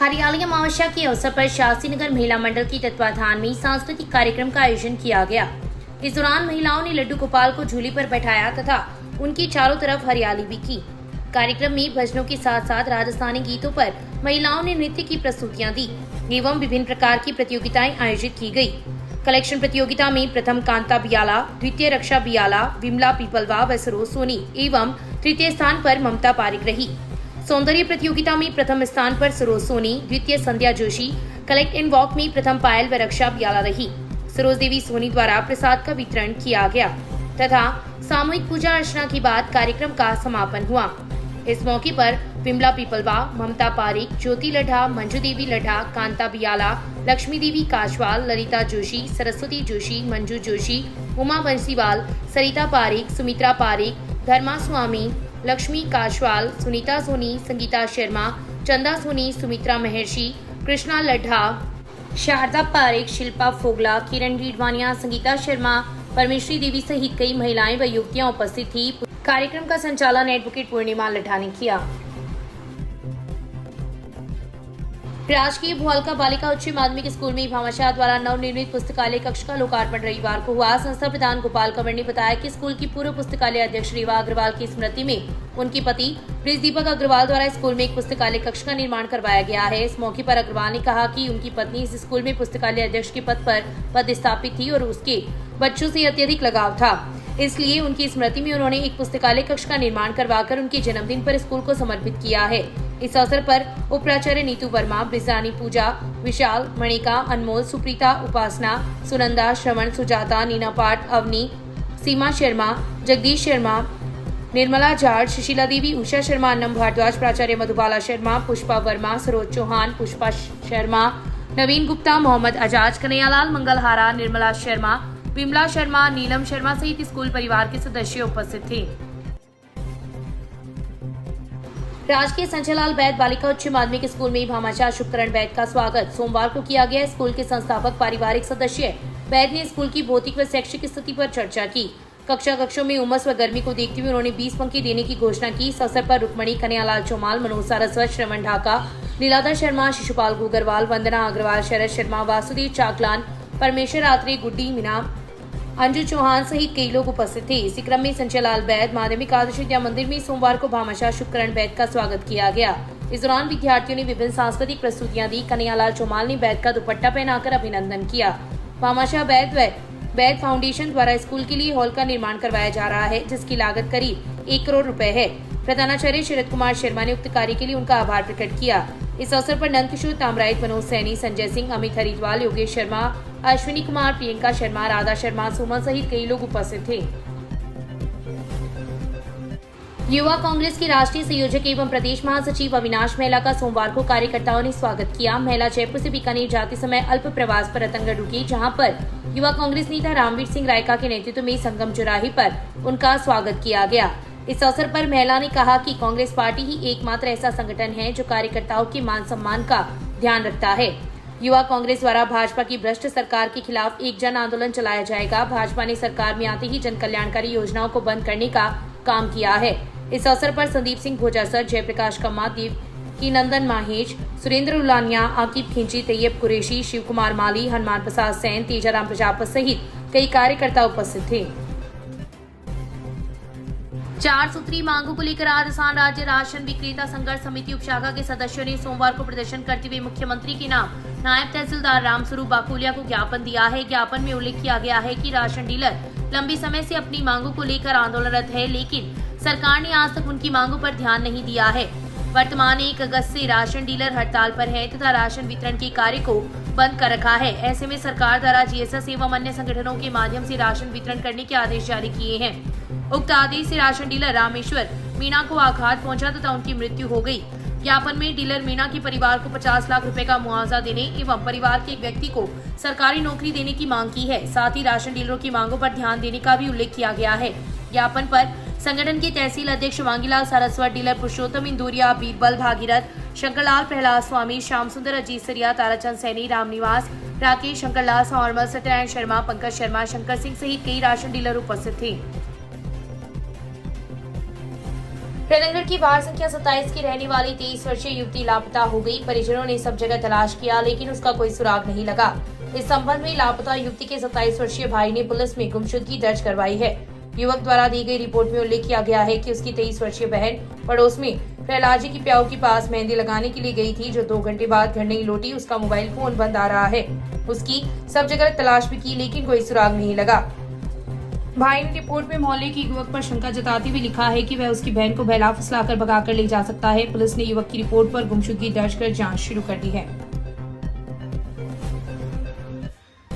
हरियाली अमावस्या के अवसर पर शास्त्री नगर महिला मंडल के तत्वाधान में सांस्कृतिक कार्यक्रम का आयोजन किया गया। इस दौरान महिलाओं ने लड्डू गोपाल को झूली पर बैठाया तथा उनकी चारों तरफ हरियाली भी की। कार्यक्रम में भजनों के साथ साथ राजस्थानी गीतों पर महिलाओं ने नृत्य की प्रस्तुतियां दी एवं विभिन्न प्रकार की प्रतियोगिताएं आयोजित की गई। कलेक्शन प्रतियोगिता में प्रथम कांता बियाला, द्वितीय रक्षा बियाला, विमला पीपलवा व सरोज सोनी एवं तृतीय स्थान पर ममता पारिक रही। सौंदर्य प्रतियोगिता में प्रथम स्थान पर सरोज सोनी, द्वितीय संध्या जोशी, कलेक्ट एंड वॉक में प्रथम पायल व रक्षा बियाला रही। सरोज देवी सोनी द्वारा प्रसाद का वितरण किया गया तथा सामूहिक पूजा अर्चना के बाद कार्यक्रम का समापन हुआ। इस मौके पर विमला पीपलवा, ममता पारिक, ज्योति लड्ढा, मंजू देवी लड्ढा, कांता बियाला, लक्ष्मी देवी काशवाल, ललिता जोशी, सरस्वती जोशी, मंजू जोशी, उमा बंसीवाल, सरिता पारिक, सुमित्रा पारिक, धर्मा स्वामी, लक्ष्मी काशवाल, सुनीता सोनी, संगीता शर्मा, चंदा सोनी, सुमित्रा महर्षि, कृष्णा लड्ढा, शारदा पारिक, शिल्पा फोगला, किरण रीडवानिया, संगीता शर्मा, परमेश्वरी देवी सहित कई महिलाएं व युवतियां उपस्थित थी। कार्यक्रम का संचालन एडवोकेट पूर्णिमा लड्ढा ने किया। राजकीय भुआलका बालिका उच्च माध्यमिक स्कूल में भामाशाह द्वारा नवनिर्मित पुस्तकालय कक्ष का लोकार्पण रविवार को हुआ। संस्था प्रधान गोपाल कंवर ने बताया कि स्कूल की पूर्व पुस्तकालय अध्यक्ष रीवा अग्रवाल की स्मृति में उनके पति ब्रिज दीपक अग्रवाल द्वारा स्कूल में एक पुस्तकालय कक्ष का निर्माण करवाया गया है। इस मौके पर अग्रवाल ने कहा कि उनकी पत्नी इस स्कूल में पुस्तकालय अध्यक्ष के पद पर पदस्थापित थी और उसके बच्चों से अत्यधिक लगाव था, इसलिए उनकी स्मृति में उन्होंने एक पुस्तकालय कक्ष का निर्माण करवाकर उनके जन्मदिन पर स्कूल को समर्पित किया है। इस अवसर पर उप प्राचार्य नीतू वर्मा, ब्रिजरानी पूजा, विशाल, मणिका, अनमोल, सुप्रीता, उपासना, सुनंदा, श्रवण, सुजाता, नीना पाठ, अवनी, सीमा शर्मा, जगदीश शर्मा, निर्मला जाट, सुशीला देवी, उषा शर्मा, अन्नम भारद्वाज, प्राचार्य मधुबाला शर्मा, पुष्पा वर्मा, सरोज चौहान, पुष्पा शर्मा, नवीन गुप्ता, मोहम्मद अजाज, कन्हैयालाल मंगलहारा, निर्मला शर्मा, विमला शर्मा, नीलम शर्मा सहित स्कूल परिवार के सदस्य उपस्थित थे। राजकीय संजयलाल बैद बालिका उच्च माध्यमिक स्कूल में भामाशाह शुभकरण बैद का स्वागत सोमवार को किया गया। स्कूल के संस्थापक पारिवारिक सदस्य बैद ने स्कूल की भौतिक व शैक्षिक स्थिति पर चर्चा की। कक्षों में उमस व गर्मी को देखते हुए उन्होंने 20 पंक्ति देने की घोषणा की। इस अवसर पर रुक्मणी, कन्हैयालाल चौमाल, मनोज सारस्वत, श्रवण ढाका, लीलाधर शर्मा, शिशुपाल गुगरवाल, वंदना अग्रवाल, शरद शर्मा, वासुदेव चाकलान, परमेश्वर आत्रे, गुड्डी मीना, अंजू चौहान सहित कई लोग उपस्थित थे। इसी क्रम में संजयलाल बैद माध्यमिक आदर्श विद्या मंदिर में सोमवार को भामाशाह शुभकरण बैद का स्वागत किया गया। इस दौरान विद्यार्थियों ने विभिन्न सांस्कृतिक प्रस्तुतियां दी। कन्हैयालाल चौमाल ने बैद का दुपट्टा पहनाकर अभिनंदन किया। भामाशाह बैद व बैद फाउंडेशन द्वारा स्कूल के लिए हॉल का निर्माण करवाया जा रहा है, जिसकी लागत करीब 1 करोड़ रुपए है। प्रधानाचार्य शरद कुमार शर्मा ने उक्त कार्य के लिए उनका आभार प्रकट किया। इस अवसर पर नंदकिशोर तामराइत, मनोज सैनी, संजय सिंह, अमित हरिद्वाल, योगेश शर्मा, अश्विनी कुमार, प्रियंका शर्मा, राधा शर्मा, सुमन सहित कई लोग उपस्थित थे। युवा कांग्रेस के राष्ट्रीय संयोजक एवं प्रदेश महासचिव अविनाश महिला का सोमवार को कार्यकर्ताओं ने स्वागत किया। महिला जयपुर से बीकानेर जाते समय अल्प प्रवास पर रतनगढ़ रुकी, जहां पर युवा कांग्रेस नेता रामवीर सिंह रायका के नेतृत्व में संगम चौराहे पर उनका स्वागत किया गया। इस अवसर पर महिला ने कहा कि कांग्रेस पार्टी ही एकमात्र ऐसा संगठन है जो कार्यकर्ताओं के मान सम्मान का ध्यान रखता है। युवा कांग्रेस द्वारा भाजपा की भ्रष्ट सरकार के खिलाफ एक जन आंदोलन चलाया जाएगा। भाजपा ने सरकार में आते ही जन कल्याणकारी योजनाओं को बंद करने का काम किया है। इस अवसर पर संदीप सिंह भोजासर, जयप्रकाश कम्मा, देवकी नंदन माहेश, सुरेंद्र उलानिया, आकिब खिंची, तैयब कुरैशी, शिव कुमार माली, हनुमान प्रसाद सैन, तेजाराम प्रजापत सहित कई कार्यकर्ता उपस्थित थे। 4 सूत्री मांगों को लेकर राजस्थान राज्य राशन विक्रेता संघर्ष समिति उपशाखा के सदस्यों ने सोमवार को प्रदर्शन करते हुए मुख्यमंत्री के नाम नायब तहसीलदार रामस्वरूप बाकुलिया को ज्ञापन दिया है। ज्ञापन में उल्लेख किया गया है कि राशन डीलर लंबे समय से अपनी मांगों को लेकर आंदोलनरत है, लेकिन सरकार ने आज तक उनकी मांगों पर ध्यान नहीं दिया है। वर्तमान 1 अगस्त से राशन डीलर हड़ताल पर है तथा राशन वितरण के कार्य को बंद कर रखा है। ऐसे में सरकार द्वारा जीएसएस एवं अन्य संगठनों के माध्यम से राशन वितरण करने के आदेश जारी किए हैं। उक्त आदेश से राशन डीलर रामेश्वर मीणा को आघात पहुंचा तथा उनकी मृत्यु हो गई। ज्ञापन में डीलर मीणा के परिवार को 50 लाख रुपए का मुआवजा देने एवं परिवार के एक व्यक्ति को सरकारी नौकरी देने की मांग की है। साथ ही राशन डीलरों की मांगों पर ध्यान देने का भी उल्लेख किया गया है। ज्ञापन पर संगठन के तहसील अध्यक्ष वांगीलाल सारस्वत, डीलर पुरुषोत्तम इंदुरिया, बीरबल भागीरथ, शंकरलाल प्रहलाद स्वामी, श्याम सुंदर, अजीत सरिया, ताराचंद सैनी, रामनिवास, राकेश, शंकरलाल सौरमल, सत्यनारायण शर्मा, पंकज शर्मा, शंकर सिंह सहित कई राशन डीलर उपस्थित थे। रतनगढ़ की वार्ड संख्या 27 की रहने वाली 23 वर्षीय युवती लापता हो गई। परिजनों ने सब जगह तलाश किया लेकिन उसका कोई सुराग नहीं लगा। इस संबंध में लापता युवती के 27 वर्षीय भाई ने पुलिस में गुमशुदगी दर्ज करवाई है। युवक द्वारा दी गई रिपोर्ट में उल्लेख किया गया है कि उसकी 23 वर्षीय बहन पड़ोस में प्रहलाजी की प्याऊ के पास मेहंदी लगाने के लिए गई थी, जो 2 घंटे बाद घर नहीं लौटी। उसका मोबाइल फोन बंद आ रहा है। उसकी सब जगह तलाश भी की लेकिन कोई सुराग नहीं लगा। भाई ने रिपोर्ट में मोहल्ले के युवक पर शंका जताते हुए लिखा है कि वह उसकी बहन को बहला फुसलाकर भगाकर ले जा सकता है। पुलिस ने युवक की रिपोर्ट पर गुमशुदगी दर्ज कर जांच शुरू कर दी है।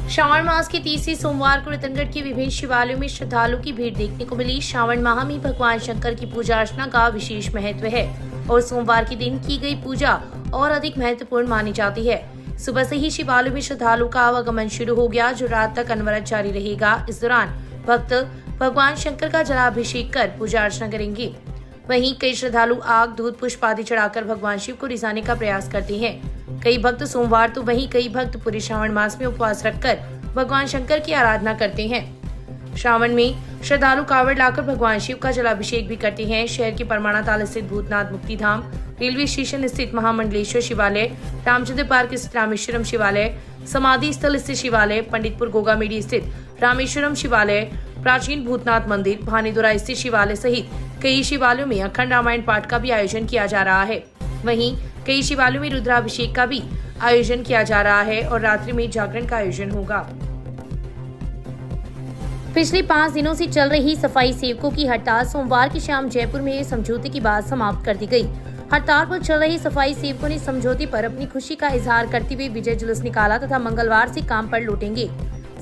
श्रावण मास के तीसरे सोमवार को रतनगढ़ के विभिन्न शिवालयों में श्रद्धालुओं की भीड़ देखने को मिली। श्रावण माह में भगवान शंकर की पूजा अर्चना का विशेष महत्व है और सोमवार के दिन की गई पूजा और अधिक महत्वपूर्ण मानी जाती है। सुबह से ही शिवालयों में श्रद्धालुओं का आवागमन शुरू हो गया, जो रात तक अनवरत जारी रहेगा। इस दौरान भक्त भगवान शंकर का जलाभिषेक कर पूजा अर्चना करेंगे। वहीं कई श्रद्धालु आग, दूध, पुष्प आदि चढ़ाकर भगवान शिव को रिझाने का प्रयास करते हैं। कई भक्त सोमवार तो वहीं कई भक्त पूरे श्रावण मास में उपवास रखकर भगवान शंकर की आराधना करते हैं। श्रावण में श्रद्धालु कावड़ लाकर भगवान शिव का जलाभिषेक भी करते हैं। शहर के परमाणा ताल स्थित भूतनाथ मुक्ति धाम, रेलवे स्टेशन स्थित महामंडलेश्वर शिवालय, रामचंद्र पार्क स्थित रामेश्वरम शिवालय, समाधि स्थल स्थित शिवालय, पंडितपुर गोगामेडी स्थित रामेश्वरम शिवालय, प्राचीन भूतनाथ मंदिर, भानीदुरा स्थित शिवालय सहित कई शिवालयों में अखंड रामायण पाठ का भी आयोजन किया जा रहा है। वहीं कई शिवालयों में रुद्राभिषेक का भी आयोजन किया जा रहा है और रात्रि में जागरण का आयोजन होगा। पिछले 5 दिनों से चल रही सफाई सेवकों की हड़ताल सोमवार की शाम जयपुर में समझौते के बाद समाप्त कर दी गई। हड़ताल पर चल रही सफाई सेवकों ने समझौते पर अपनी खुशी का इजहार करते हुए विजय जुलूस निकाला तथा मंगलवार से काम पर लौटेंगे।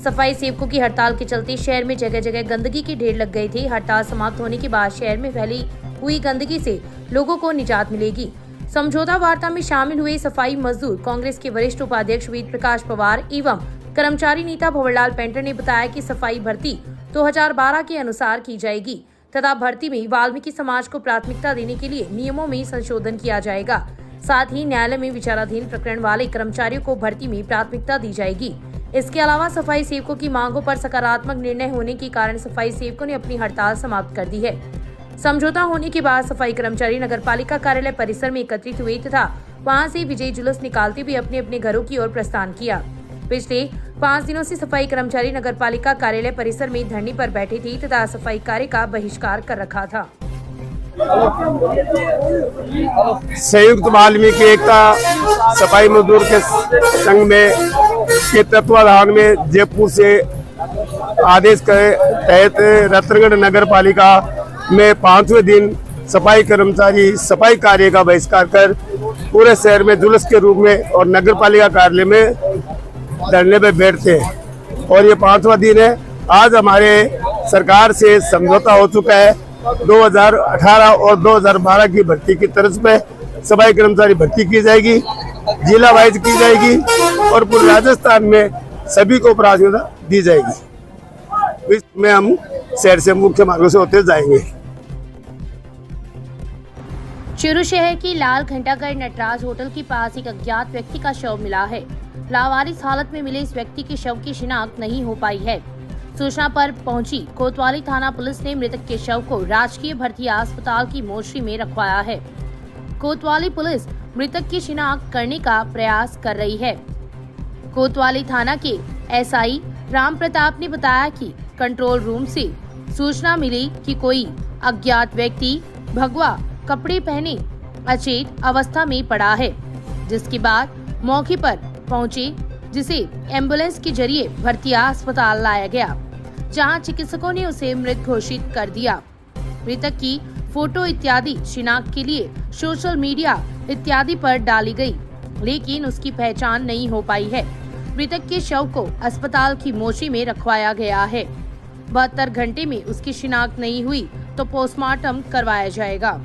सफाई सेवकों की हड़ताल के चलते शहर में जगह जगह गंदगी के ढेर लग गए थे। हड़ताल समाप्त होने के बाद शहर में फैली हुई गंदगी से लोगों को निजात मिलेगी। समझौता वार्ता में शामिल हुए सफाई मजदूर कांग्रेस के वरिष्ठ उपाध्यक्ष वेद प्रकाश पवार एवं कर्मचारी नेता भंवरलाल पेंटर ने बताया कि सफाई भर्ती 2012 के अनुसार की जाएगी तथा भर्ती में वाल्मीकि समाज को प्राथमिकता देने के लिए नियमों में संशोधन किया जाएगा। साथ ही न्यायालय में विचाराधीन प्रकरण वाले कर्मचारियों को भर्ती में प्राथमिकता दी जाएगी। इसके अलावा सफाई सेवकों की मांगों पर सकारात्मक निर्णय होने के कारण सफाई सेवकों ने अपनी हड़ताल समाप्त कर दी है। समझौता होने के बाद सफाई कर्मचारी नगरपालिका कार्यालय परिसर में एकत्रित हुए तथा वहां से विजयी जुलूस निकालते हुए अपने अपने घरों की ओर प्रस्थान किया। पिछले 5 दिनों से सफाई कर्मचारी नगरपालिका कार्यालय परिसर में धरने पर बैठे थे तथा सफाई कार्य का बहिष्कार कर रखा था। संयुक्त वाल्मीकि एकता सफाई मजदूर के संघ में के तत्वाधान में जयपुर से आदेश के तहत रतनगढ़ नगर पालिका में 5वें दिन सफाई कर्मचारी सफाई कार्य का बहिष्कार कर पूरे शहर में जुलूस के रूप में और नगर पालिका कार्यालय में धरने पे बैठते हैं और ये 5वां दिन है। आज हमारे सरकार से समझौता हो चुका है। 2018 और 2012 की भर्ती की तर्ज पे सफाई कर्मचारी भर्ती की जाएगी, जिला वाइज की जाएगी और पूरे राजस्थान में सभी को प्राथमिकता दी जाएगी। इसमें हम शहर से मुख्य मार्गों से होते जाएंगे। चूरू शहर की लाल घंटागढ़ नटराज होटल के पास एक अज्ञात व्यक्ति का शव मिला है। लावारिस हालत में मिले इस व्यक्ति के शव की शिनाख्त नहीं हो पाई है। सूचना पर पहुंची कोतवाली थाना पुलिस ने मृतक के शव को राजकीय भर्ती अस्पताल की मोर्चरी में रखवाया है। कोतवाली पुलिस मृतक की शिनाख्त करने का प्रयास कर रही है। कोतवाली थाना के एसआई राम प्रताप ने बताया कि कंट्रोल रूम से सूचना मिली कि कोई अज्ञात व्यक्ति भगवा कपड़े पहने अचेत अवस्था में पड़ा है, जिसके बाद मौके पर पहुंचे जिसे एम्बुलेंस के जरिए भर्तिया अस्पताल लाया गया, जहां चिकित्सकों ने उसे मृत घोषित कर दिया। मृतक की फोटो इत्यादि शिनाख्त के लिए सोशल मीडिया इत्यादि पर डाली गई, लेकिन उसकी पहचान नहीं हो पाई है। मृतक के शव को अस्पताल की मोर्चरी में रखवाया गया है। 72 घंटे में उसकी शिनाख्त नहीं हुई तो पोस्टमार्टम करवाया जाएगा।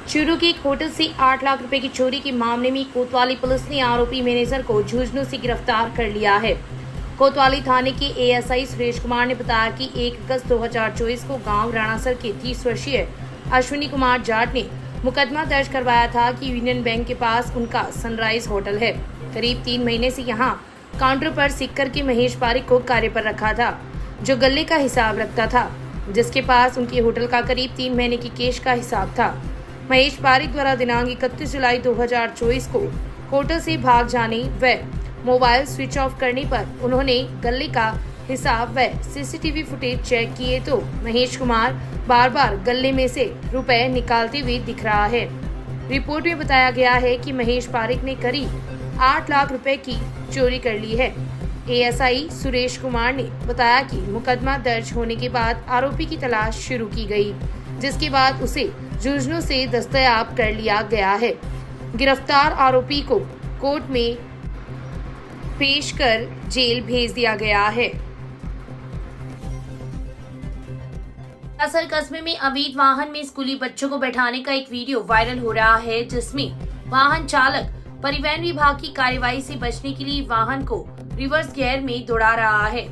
चूरू के एक होटल से 8 लाख रुपए की चोरी के मामले में कोतवाली पुलिस ने आरोपी मैनेजर को झुंझुनू से गिरफ्तार कर लिया है। कोतवाली थाने के एएसआई सुरेश कुमार ने बताया कि 1 अगस्त 2024 को गांव राणासर के 30 वर्षीय अश्विनी कुमार जाट ने मुकदमा दर्ज करवाया था कि यूनियन बैंक के पास उनका सनराइज होटल है। करीब 3 महीने से यहां काउंटर पर सिक्कर के महेश पारिक को कार्य पर रखा था। जो गल्ले का हिसाब रखता था, जिसके पास उनके होटल का करीब 3 महीने की कैश का हिसाब था। महेश पारिक द्वारा दिनांक 31 जुलाई 2024 को होटल से भाग जाने व मोबाइल स्विच ऑफ करने पर उन्होंने गल्ले का हिसाब व सीसीटीवी फुटेज चेक किए तो महेश कुमार बार बार गल्ले में से रुपए निकालते हुए दिख रहा है। रिपोर्ट में बताया गया है कि महेश पारिक ने करीब 8 लाख रुपए की चोरी कर ली है। एएसआई सुरेश कुमार ने बताया कि मुकदमा दर्ज होने के बाद आरोपी की तलाश शुरू की गई, जिसके बाद उसे झुंझुनू से दस्तयाब कर लिया गया है। गिरफ्तार आरोपी को कोर्ट में पेश कर जेल भेज दिया गया है। असर कस्बे में अवैध वाहन में स्कूली बच्चों को बैठाने का एक वीडियो वायरल हो रहा है, जिसमें वाहन चालक परिवहन विभाग की कार्रवाई से बचने के लिए वाहन को रिवर्स गियर में दौड़ा रहा है।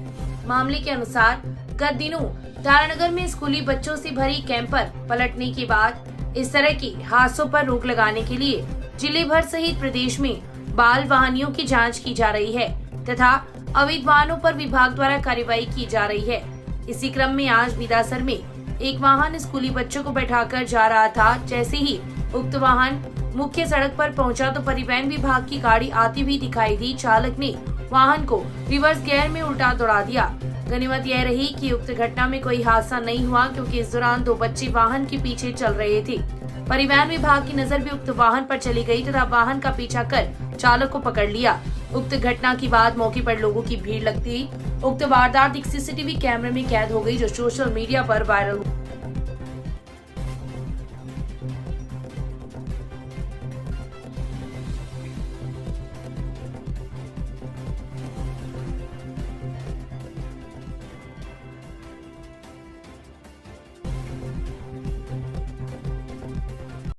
मामले के अनुसार गत दिनों तारानगर में स्कूली बच्चों से भरी कैंपर पलटने के बाद इस तरह के हादसों पर रोक लगाने के लिए जिले भर सहित प्रदेश में बाल वाहनियों की जांच की जा रही है तथा अवैध वाहनों पर विभाग द्वारा कार्रवाई की जा रही है। इसी क्रम में आज बिदासर में एक वाहन स्कूली बच्चों को बैठाकर जा रहा था। जैसे ही उक्त वाहन मुख्य सड़क पर पहुंचा तो परिवहन विभाग की गाड़ी आती हुई दिखाई दी। चालक ने वाहन को रिवर्स गियर में उल्टा दौड़ा दिया। गनीमत यह रही कि उक्त घटना में कोई हादसा नहीं हुआ, क्योंकि इस दौरान 2 बच्चे वाहन के पीछे चल रहे थे। परिवहन विभाग की नजर भी उक्त वाहन पर चली गई तथा वाहन का पीछा कर चालक को पकड़ लिया। उक्त घटना के बाद मौके पर लोगों की भीड़ लगती। उक्त वारदात एक सीसीटीवी कैमरे में कैद हो गई, जो सोशल मीडिया पर वायरल हुई।